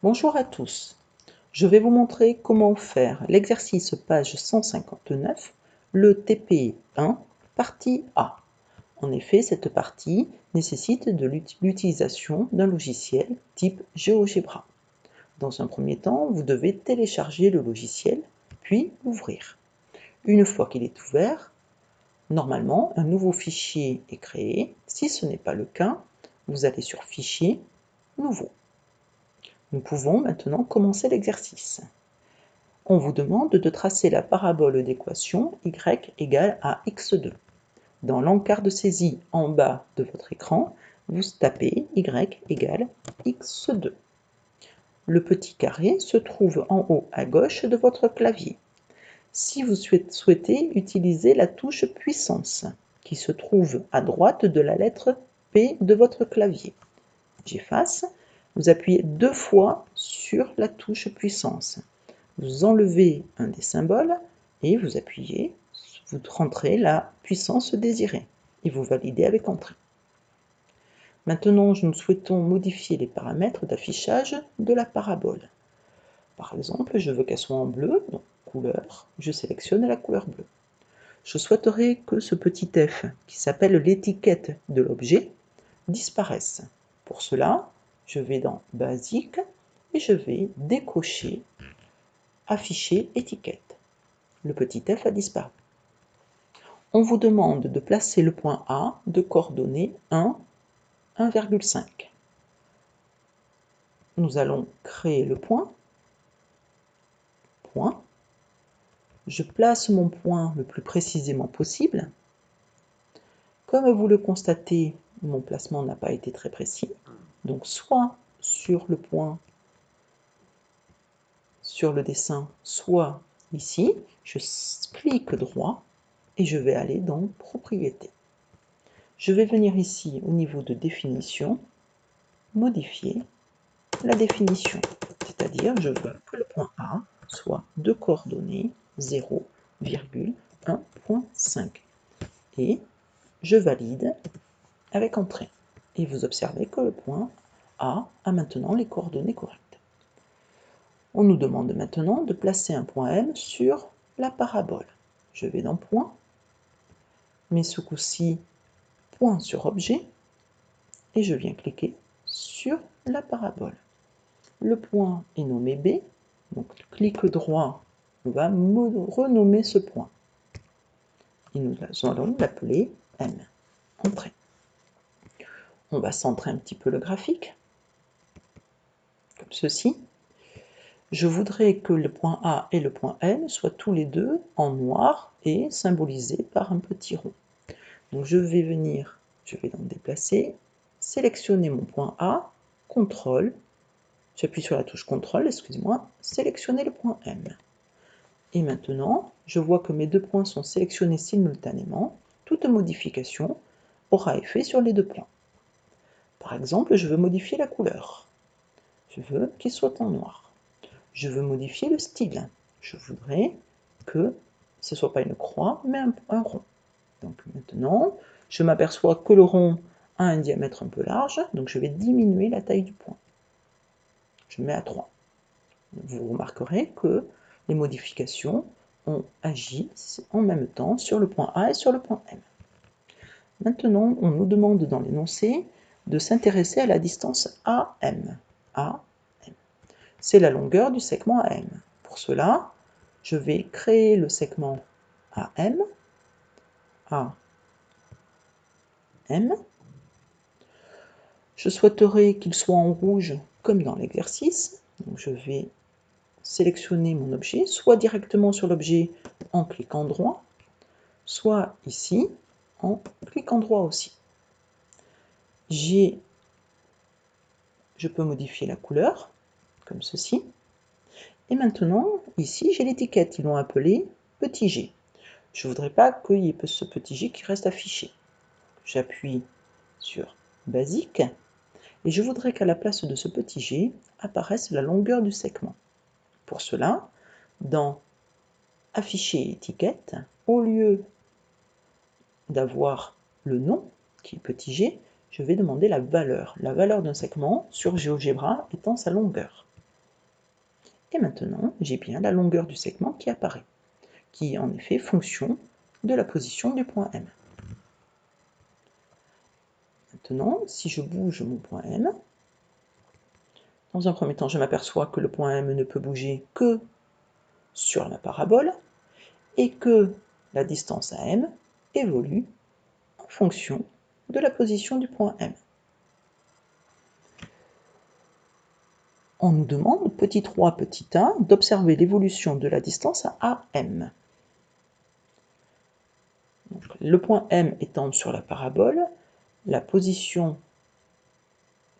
Bonjour à tous, je vais vous montrer comment faire l'exercice page 159, le TP1, partie A. En effet, cette partie nécessite de l'utilisation d'un logiciel type GeoGebra. Dans un premier temps, vous devez télécharger le logiciel, puis l'ouvrir. Une fois qu'il est ouvert, normalement, un nouveau fichier est créé. Si ce n'est pas le cas, vous allez sur Fichier, Nouveau. Nous pouvons maintenant commencer l'exercice. On vous demande de tracer la parabole d'équation y égale à x2. Dans l'encart de saisie en bas de votre écran, vous tapez y égale x2. Le petit carré se trouve en haut à gauche de votre clavier. Si vous souhaitez utiliser la touche puissance, qui se trouve à droite de la lettre P de votre clavier, j'efface, vous appuyez 2 fois sur la touche puissance. Vous enlevez un des symboles et vous appuyez, vous rentrez la puissance désirée et vous validez avec Entrée. Maintenant, nous souhaitons modifier les paramètres d'affichage de la parabole. Par exemple, je veux qu'elle soit en bleu, donc couleur, je sélectionne la couleur bleue. Je souhaiterais que ce petit f, qui s'appelle l'étiquette de l'objet, disparaisse. Pour cela, je vais dans Basique et je vais décocher Afficher étiquette. Le petit f a disparu. On vous demande de placer le point A de coordonnées 1, 1,5. Nous allons créer le point. Je place mon point le plus précisément possible. Comme vous le constatez, mon placement n'a pas été très précis. Donc soit sur le point, sur le dessin, soit ici, je clique droit et je vais aller dans Propriétés. Je vais venir ici au niveau de définition, modifier la définition, c'est-à-dire je veux que le point A soit de coordonnées 0,1.5 et je valide avec Entrée. Et vous observez que le point A a maintenant les coordonnées correctes. On nous demande maintenant de placer un point M sur la parabole. Je vais dans Point, mais ce coup-ci, Point sur Objet, et je viens cliquer sur la parabole. Le point est nommé B, donc clic droit, on va renommer ce point. Et nous allons l'appeler M. Entrée. On va centrer un petit peu le graphique, comme ceci. Je voudrais que le point A et le point M soient tous les deux en noir et symbolisés par un petit rond. Donc je vais venir, je vais donc déplacer, sélectionner mon point A, CTRL, j'appuie sur la touche CTRL, excusez-moi, sélectionner le point M. Et maintenant, je vois que mes deux points sont sélectionnés simultanément. Toute modification aura effet sur les deux points. Par exemple, je veux modifier la couleur. Je veux qu'il soit en noir. Je veux modifier le style. Je voudrais que ce ne soit pas une croix, mais un rond. Donc maintenant, je m'aperçois que le rond a un diamètre un peu large, donc je vais diminuer la taille du point. Je mets à 3. Vous remarquerez que les modifications ont agi en même temps sur le point A et sur le point M. Maintenant, on nous demande dans l'énoncé de s'intéresser à la distance AM. C'est la longueur du segment AM. Pour cela, je vais créer le segment AM, AM. Je souhaiterais qu'il soit en rouge comme dans l'exercice. Donc je vais sélectionner mon objet, soit directement sur l'objet en cliquant droit, soit ici en cliquant droit aussi. Je peux modifier la couleur, comme ceci. Et maintenant, ici, j'ai l'étiquette. Ils l'ont appelé petit g. Je ne voudrais pas qu'il y ait ce petit g qui reste affiché. J'appuie sur Basique. Et je voudrais qu'à la place de ce petit g apparaisse la longueur du segment. Pour cela, dans Afficher étiquette, au lieu d'avoir le nom, qui est petit g, je vais demander la valeur d'un segment sur GeoGebra étant sa longueur. Et maintenant, j'ai bien la longueur du segment qui apparaît, qui est en effet fonction de la position du point M. Maintenant, si je bouge mon point M, dans un premier temps, je m'aperçois que le point M ne peut bouger que sur la parabole et que la distance à M évolue en fonction de la position du point M. On nous demande, petit 3, petit a, d'observer l'évolution de la distance à AM. Donc, le point M étant sur la parabole, la position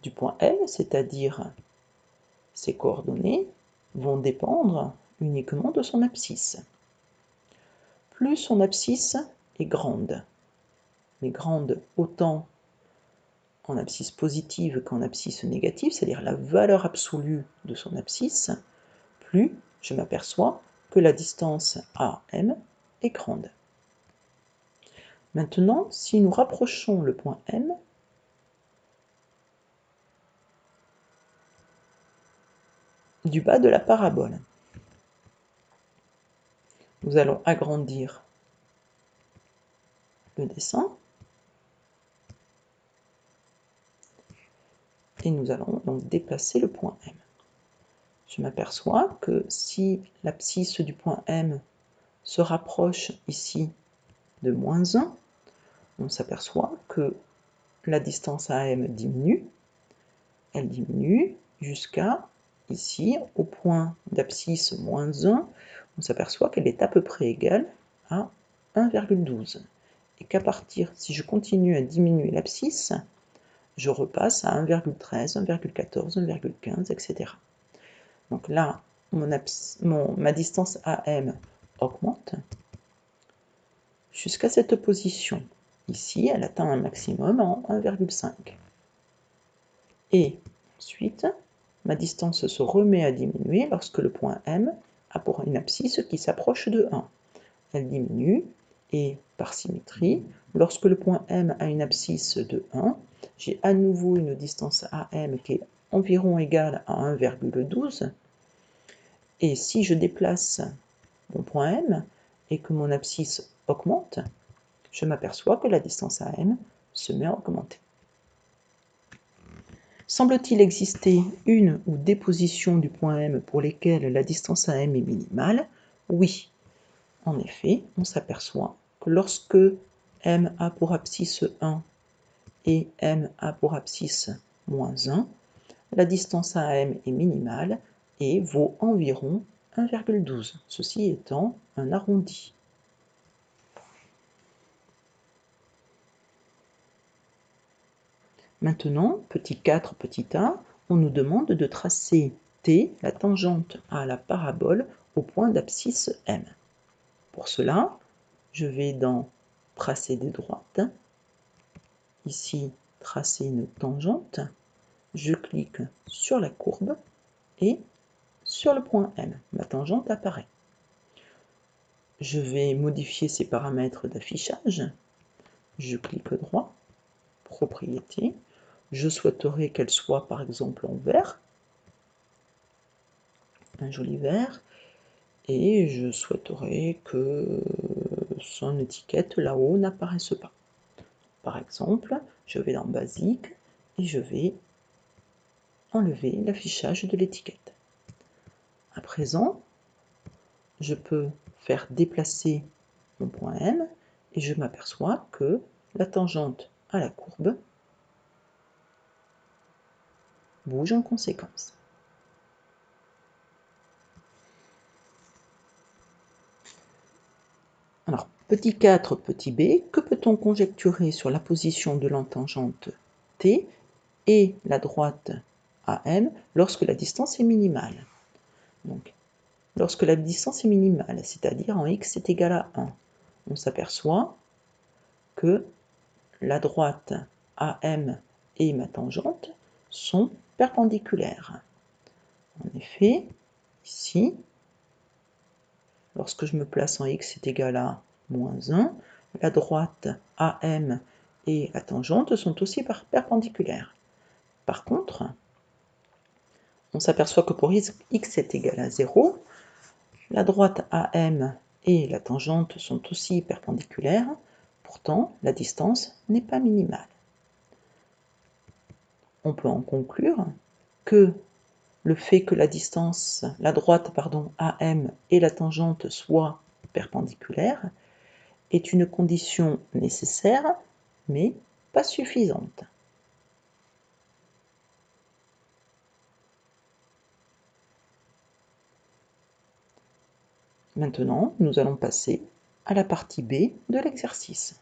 du point L, c'est-à-dire ses coordonnées, vont dépendre uniquement de son abscisse. Plus son abscisse est grande, mais grande autant en abscisse positive qu'en abscisse négative, c'est-à-dire la valeur absolue de son abscisse, plus je m'aperçois que la distance AM est grande. Maintenant, si nous rapprochons le point M, du bas de la parabole, nous allons agrandir le dessin et nous allons donc déplacer le point M. Je m'aperçois que si l'abscisse du point M se rapproche ici de moins 1, on s'aperçoit que la distance AM diminue. Elle diminue jusqu'à ici, au point d'abscisse moins 1, on s'aperçoit qu'elle est à peu près égale à 1,12. Et qu'à partir, si je continue à diminuer l'abscisse, je repasse à 1,13, 1,14, 1,15, etc. Donc là, ma distance AM augmente jusqu'à cette position. Ici, elle atteint un maximum en 1,5. Et ensuite, ma distance se remet à diminuer lorsque le point M a pour une abscisse qui s'approche de 1. Elle diminue, et par symétrie, lorsque le point M a une abscisse de 1, j'ai à nouveau une distance AM qui est environ égale à 1,12. Et si je déplace mon point M et que mon abscisse augmente, je m'aperçois que la distance AM se met à augmenter. Semble-t-il exister une ou des positions du point M pour lesquelles la distance AM est minimale? Oui. En effet, on s'aperçoit que lorsque M a pour abscisse 1 et M a pour abscisse moins 1, la distance AM est minimale et vaut environ 1,12, ceci étant un arrondi. Maintenant, petit 4, petit a, on nous demande de tracer T, la tangente à la parabole, au point d'abscisse M. Pour cela, je vais dans Tracer des droites, ici tracer une tangente, je clique sur la courbe et sur le point M, ma tangente apparaît. Je vais modifier ces paramètres d'affichage, je clique droit, propriétés, je souhaiterais qu'elle soit par exemple en vert, un joli vert, et je souhaiterais que son étiquette là-haut n'apparaisse pas. Par exemple, je vais dans Basique et je vais enlever l'affichage de l'étiquette. À présent, je peux faire déplacer mon point M et je m'aperçois que la tangente à la courbe bouge en conséquence. Alors, petit 4, petit b, que peut-on conjecturer sur la position de l'entangente T et la droite AM lorsque la distance est minimale? Donc, lorsque la distance est minimale, c'est-à-dire en x est égal à 1, on s'aperçoit que la droite AM et ma tangente sont perpendiculaires. En effet, ici, lorsque je me place en x est égal à moins 1, la droite AM et la tangente sont aussi perpendiculaires. Par contre, on s'aperçoit que pour x est égal à 0, la droite AM et la tangente sont aussi perpendiculaires, pourtant la distance n'est pas minimale. On peut en conclure que le fait que la droite AM et la tangente soient perpendiculaires est une condition nécessaire, mais pas suffisante. Maintenant, nous allons passer à la partie B de l'exercice.